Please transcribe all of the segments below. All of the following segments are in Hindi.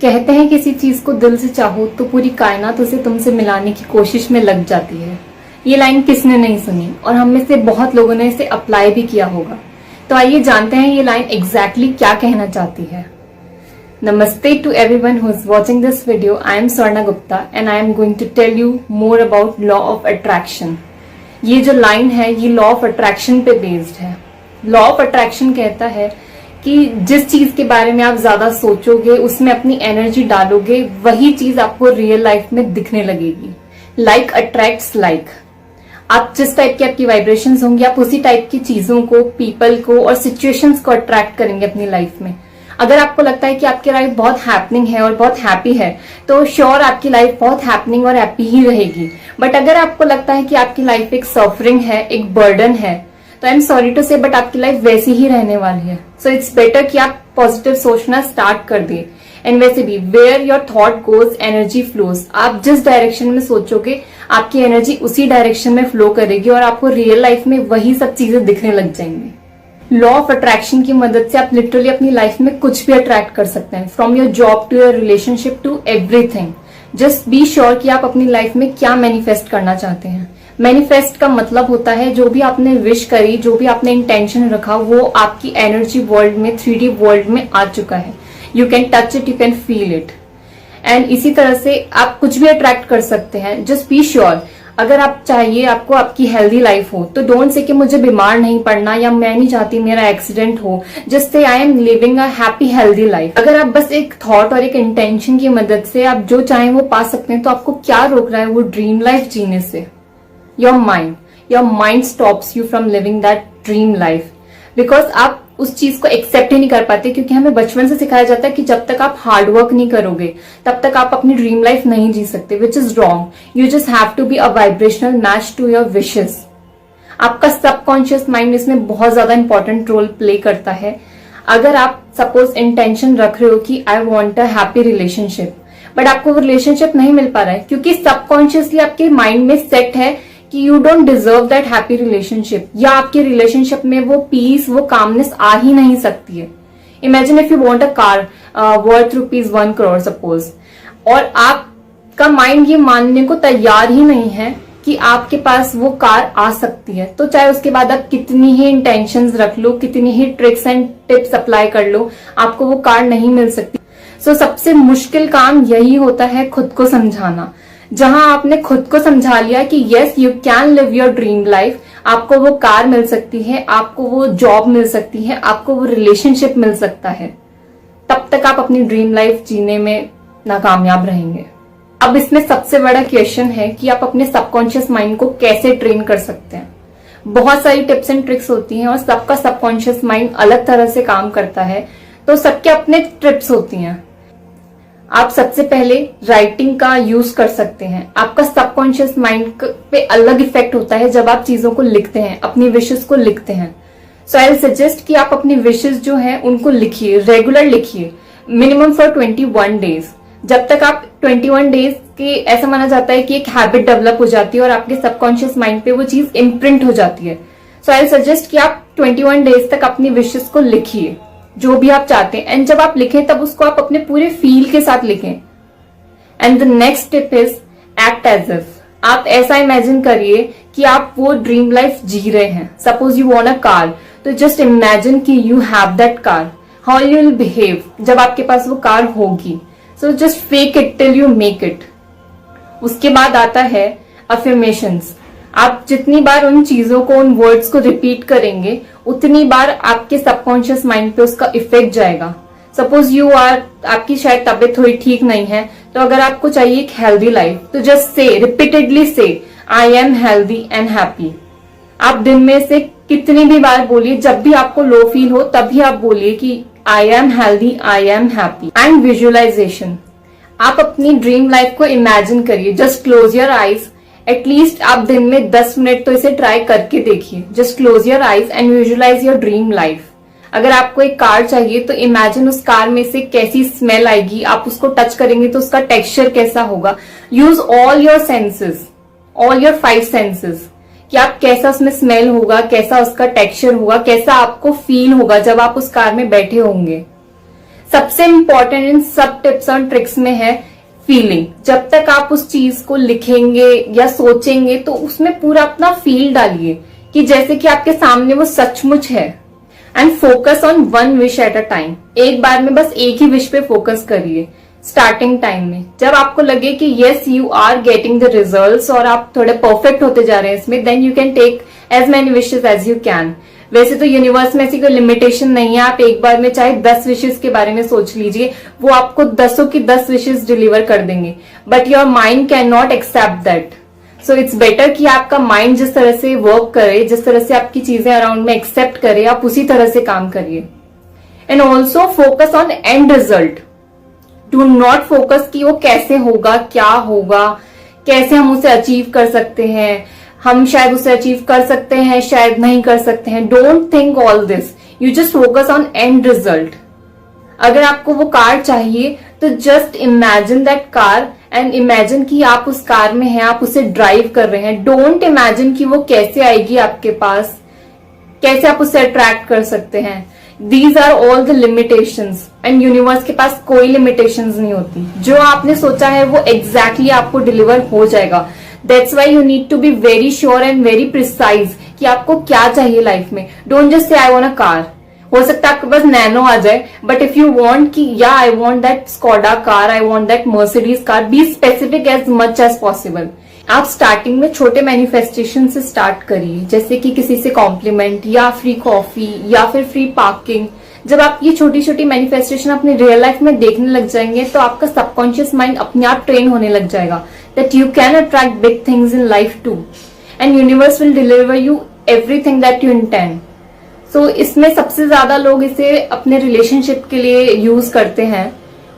कहते हैं किसी चीज को दिल से चाहो तो पूरी कायनात उसे तुमसे मिलाने की कोशिश में लग जाती है। ये लाइन किसने नहीं सुनी और हम में से बहुत लोगों ने इसे अप्लाई भी किया होगा। तो आइए जानते हैं ये लाइन एग्जैक्टली क्या कहना चाहती है। नमस्ते to everyone who is watching this video. I am Swarna Gupta and I am going to tell you more about law of attraction. ये जो लाइन है ये लॉ ऑफ अट्रैक्शन पे बेस्ड है। लॉ ऑफ अट्रैक्शन कहता है कि जिस चीज के बारे में आप ज्यादा सोचोगे, उसमें अपनी एनर्जी डालोगे, वही चीज आपको रियल लाइफ में दिखने लगेगी। Like attracts like. आप जिस टाइप की आपकी वाइब्रेशंस होंगी, आप उसी टाइप की चीजों को, पीपल को और सिचुएशंस को अट्रैक्ट करेंगे अपनी लाइफ में। अगर आपको लगता है कि आपकी लाइफ बहुत हैपनिंग है और बहुत हैप्पी है, तो श्योर आपकी लाइफ बहुत हैपनिंग और हैप्पी ही रहेगी। बट अगर आपको लगता है कि आपकी लाइफ एक सफरिंग है, एक बर्डन है, तो आई एम सॉरी टू से बट आपकी लाइफ वैसी ही रहने वाली है। सो इट्स बेटर कि आप पॉजिटिव सोचना स्टार्ट कर दिए। एंड वैसे भी where your thought goes energy flows. आप जिस डायरेक्शन में सोचोगे आपकी एनर्जी उसी डायरेक्शन में फ्लो करेगी और आपको रियल लाइफ में वही सब चीजें दिखने लग जाएंगी। लॉ ऑफ अट्रैक्शन की मदद से आप लिटरली अपनी लाइफ में कुछ भी अट्रैक्ट कर सकते हैं, from your job to your relationship to everything. Just be sure कि आप अपनी लाइफ में क्या मैनिफेस्ट करना चाहते हैं। मैनिफेस्ट का मतलब होता है जो भी आपने विश करी, जो भी आपने इंटेंशन रखा, वो आपकी एनर्जी वर्ल्ड में, 3D वर्ल्ड में आ चुका है। You can touch it, you can feel it. And इसी तरह से आप कुछ भी अट्रैक्ट कर सकते हैं। Just be sure. अगर आप चाहिए आपको आपकी हेल्दी लाइफ हो, तो डोंट से कि मुझे बीमार नहीं पड़ना या मैं नहीं चाहती मेरा एक्सीडेंट हो। Just say I am living a happy healthy life. अगर आप बस एक थॉट और एक इंटेंशन की मदद से आप जो चाहें वो पा सकते हैं, तो आपको क्या रोक रहा है वो ड्रीम लाइफ जीने से? Your mind stops you from living that dream life, because आप उस चीज को एक्सेप्ट ही नहीं कर पाते, क्योंकि हमें बचपन से सिखाया जाता है कि जब तक आप हार्ड वर्क नहीं करोगे तब तक आप अपनी ड्रीम लाइफ नहीं जी सकते, which is wrong. You just have to be a vibrational match to your wishes. आपका सबकॉन्शियस माइंड इसमें बहुत ज्यादा इंपॉर्टेंट रोल प्ले करता है। अगर आप सपोज इंटेंशन रख रहे हो कि I want a happy relationship, but आपको वो रिलेशनशिप नहीं मिल पा रहा है क्योंकि सबकॉन्शियसली आपके माइंड में सेट है कि you don't deserve that happy relationship, या आपके रिलेशनशिप में वो पीस, वो कामनेस आ ही नहीं सकती है। Imagine if you want a car worth ₹1 crore suppose, और आपका माइंड ये मानने को तैयार ही नहीं है कि आपके पास वो कार आ सकती है, तो चाहे उसके बाद आप कितनी ही इंटेंशंस रख लो, कितनी ही ट्रिक्स एंड टिप्स अप्लाई कर लो, आपको वो कार नहीं मिल सकती। सो सबसे मुश्किल काम यही होता है खुद को समझाना। जहां आपने खुद को समझा लिया कि yes you can live your dream life, आपको वो कार मिल सकती है, आपको वो जॉब मिल सकती है, आपको वो रिलेशनशिप मिल सकता है, तब तक आप अपनी ड्रीम लाइफ जीने में नाकामयाब रहेंगे। अब इसमें सबसे बड़ा क्वेश्चन है कि आप अपने सबकॉन्शियस माइंड को कैसे ट्रेन कर सकते हैं। बहुत सारी टिप्स एंड ट्रिक्स होती हैं और सबका सबकॉन्शियस माइंड अलग तरह से काम करता है, तो सबके अपने ट्रिप्स होती हैं। आप सबसे पहले राइटिंग का यूज कर सकते हैं। आपका सबकॉन्शियस माइंड पे अलग इफेक्ट होता है जब आप चीजों को लिखते हैं, अपनी विशेस को लिखते हैं। सो आई सजेस्ट कि आप अपनी विशेस जो है उनको लिखिए, रेगुलर लिखिए, मिनिमम फॉर 21 डेज। जब तक आप 21 डेज के, ऐसा माना जाता है कि एक हैबिट डेवलप हो जाती है और आपके सबकॉन्शियस माइंड पे वो चीज इम्प्रिंट हो जाती है। सो आई सजेस्ट कि आप 21 डेज तक अपनी विशेस को लिखिए, जो भी आप चाहते हैं। एंड जब आप लिखें तब उसको आप अपने पूरे फील के साथ लिखें। And the next tip is act as if. आप ऐसा इमेजिन करिए कि आप वो ड्रीम लाइफ जी रहे हैं। Suppose you want a car, तो जस्ट इमेजिन कि you have that car, how you will behave जब आपके पास वो कार होगी। So just fake it till you make it. उसके बाद आता है अफर्मेशंस। आप जितनी बार उन चीजों को, उन वर्ड्स को रिपीट करेंगे, उतनी बार आपके सबकॉन्शियस माइंड पे उसका इफेक्ट जाएगा। सपोज आपकी शायद तबीयत थोड़ी ठीक नहीं है, तो अगर आपको चाहिए एक हेल्दी लाइफ, तो जस्ट से रिपीटेडली से आई एम हेल्दी एंड हैप्पी। आप दिन में से कितनी भी बार बोलिए, जब भी आपको लो फील हो तभी आप बोलिए कि I am healthy, I am happy. And visualization. आप अपनी ड्रीम लाइफ को इमेजिन करिए। Just close your eyes. At least आप दिन में 10 मिनट तो इसे ट्राई करके देखिए। Just close your eyes and visualize your dream life. अगर आपको एक कार चाहिए तो इमेजिन उस कार में से कैसी स्मेल आएगी, आप उसको टच करेंगे तो उसका टेक्सचर कैसा होगा। Use all your senses, all your 5 senses, कि आप कैसा उसमें स्मेल होगा, कैसा उसका टेक्सचर होगा, कैसा आपको फील होगा जब आप उस कार में बैठे होंगे। सबसे इंपॉर्टेंट इन सब टिप्स और ट्रिक्स में है फीलिंग। जब तक आप उस चीज को लिखेंगे या सोचेंगे तो उसमें पूरा अपना फील डालिए कि जैसे कि आपके सामने वो सचमुच है। And focus on one wish at a time. एक बार में बस एक ही विश पे फोकस करिए स्टार्टिंग टाइम में। जब आपको लगे कि yes you are getting the results और आप थोड़े परफेक्ट होते जा रहे हैं इसमें, then you can take as many wishes as you can. वैसे तो यूनिवर्स में ऐसी कोई लिमिटेशन नहीं है, आप एक बार में चाहे 10 विशेस के बारे में सोच लीजिए, वो आपको 10 की 10 विशेस डिलीवर कर देंगे, but your mind can not accept that. So it's better कि आपका माइंड जिस तरह से वर्क करे, जिस तरह से आपकी चीजें अराउंड में एक्सेप्ट करे, आप उसी तरह से काम करिए। And also focus on and result. Do not focus कि वो कैसे होगा, क्या होगा, कैसे हम उसे अचीव कर सकते हैं, हम शायद उसे अचीव कर सकते हैं, शायद नहीं कर सकते हैं। Don't think all this, you just focus on and result. अगर आपको वो कार चाहिए तो just imagine that car and imagine कि आप उस कार में हैं, आप उसे ड्राइव कर रहे हैं। डोंट इमेजिन कि वो कैसे आएगी आपके पास, कैसे आप उसे अट्रैक्ट कर सकते हैं। These are all the limitations and universe के पास कोई लिमिटेशंस नहीं होती। जो आपने सोचा है वो एग्जैक्टली आपको डिलीवर हो जाएगा। That's why you need to be very sure and very precise कि आपको क्या चाहिए लाइफ में। Don't just say I want a car. हो सकता है आपके पास नैनो आ जाए, बट इफ यू वांट कि या I want that Skoda car, I want that Mercedes car, be specific as much as possible. आप स्टार्टिंग में छोटे मैनिफेस्टेशन से स्टार्ट करिए, जैसे कि किसी से कॉम्प्लीमेंट या फ्री कॉफी या फिर फ्री पार्किंग। जब आप ये छोटी छोटी मैनिफेस्टेशन अपने रियल लाइफ में देखने लग जाएंगे तो आपका सबकॉन्शियस माइंड अपने आप ट्रेन होने लग जाएगा that you can attract big things in life too and universe will deliver you everything that you intend. So इसमें सबसे ज्यादा लोग इसे अपने रिलेशनशिप के लिए यूज करते हैं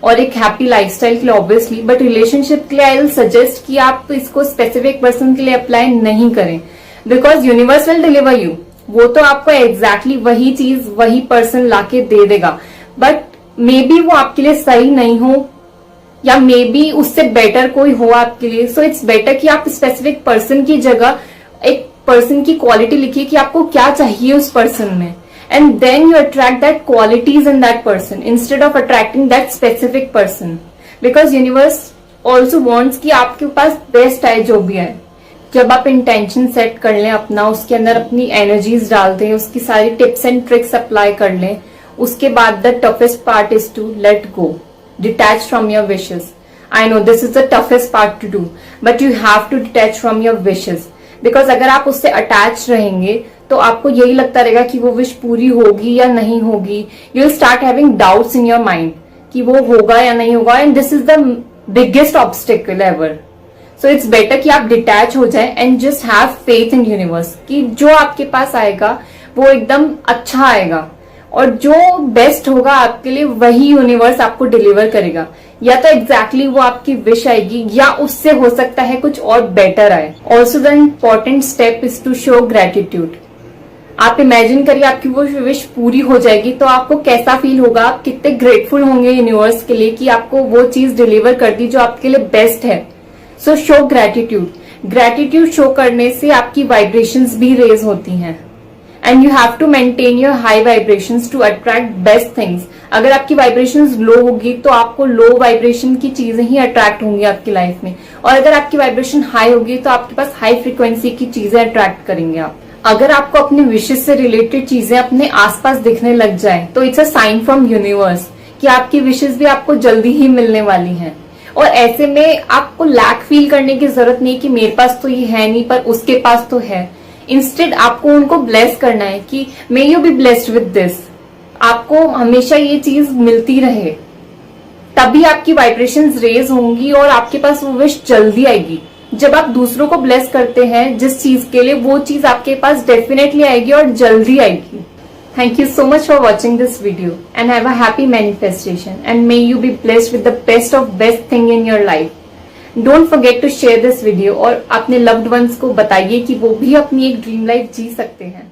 और एक हैप्पी लाइफस्टाइल के लिए ऑब्वियसली, बट रिलेशनशिप के लिए आई विल सजेस्ट कि आप इसको स्पेसिफिक पर्सन के लिए अप्लाई नहीं करें, because universe will deliver you. वो तो आपको एग्जैक्टली वही चीज वही पर्सन लाके दे देगा, बट मे बी वो आपके लिए सही नहीं हो या मे बी उससे बेटर कोई हो आपके लिए। सो इट्स बेटर कि आप स्पेसिफिक पर्सन की जगह एक पर्सन की क्वालिटी लिखिए कि आपको क्या चाहिए उस पर्सन में, and then you attract that qualities in that person instead of attracting that specific person, because universe also wants कि आपके पास बेस्ट आए जो भी है। जब आप इंटेंशन सेट कर लें अपना, उसके अंदर अपनी एनर्जीज डाल दें, उसकी सारी टिप्स एंड ट्रिक्स अप्लाई कर लें, उसके बाद the toughest part is to let go, detach from your wishes. I know this is the toughest part to do, but you have to detach from your wishes, because अगर आप उससे अटैच रहेंगे तो आपको यही लगता रहेगा कि वो विश पूरी होगी या नहीं होगी। You will start having doubts in your mind कि वो होगा या नहीं होगा, and this is the biggest obstacle ever. So it's better कि आप डिटैच हो जाए and just have faith in universe कि जो आपके पास आएगा वो एकदम अच्छा आएगा और जो बेस्ट होगा आपके लिए वही यूनिवर्स आपको डिलीवर करेगा। या तो एग्जैक्टली वो आपकी विश आएगी या उससे हो सकता है कुछ और बेटर आए। Also the important step is to show gratitude. आप इमेजिन करिए आपकी वो विश पूरी हो जाएगी तो आपको कैसा फील होगा, आप कितने ग्रेटफुल होंगे यूनिवर्स के लिए कि आपको वो चीज डिलीवर कर दी जो आपके लिए बेस्ट है। So show gratitude. Gratitude show करने से आपकी वाइब्रेशंस भी रेज होती हैं and you have to maintain your high vibrations to attract best things. अगर आपकी वाइब्रेशंस लो होगी तो आपको लो वाइब्रेशन की चीजें ही अट्रैक्ट होंगी आपकी लाइफ में, और अगर आपकी वाइब्रेशन हाई होगी तो आपके पास हाई फ्रीक्वेंसी की चीजें अट्रैक्ट करेंगे आप। अगर आपको अपने विशेस से रिलेटेड चीजें अपने आसपास दिखने लग जाए तो it's a sign from universe कि आपकी विशेस भी आपको जल्दी ही मिलने वाली हैं। और ऐसे में आपको लैक फील करने की जरूरत नहीं कि मेरे पास तो ये है नहीं पर उसके पास तो है। इंस्टेड आपको उनको ब्लेस करना है कि may you be blessed with this. आपको हमेशा ये चीज मिलती रहे, तभी आपकी वाइब्रेशंस रेज होंगी और आपके पास वो विश जल्दी आएगी। जब आप दूसरों को ब्लेस करते हैं जिस चीज के लिए, वो चीज आपके पास डेफिनेटली आएगी और जल्दी आएगी। Thank you so much for watching this video and have a happy manifestation and may you be blessed with the best of best thing in your life. Don't forget to share this video और अपने loved ones को बताइए कि वो भी अपनी एक ड्रीम लाइफ जी सकते हैं।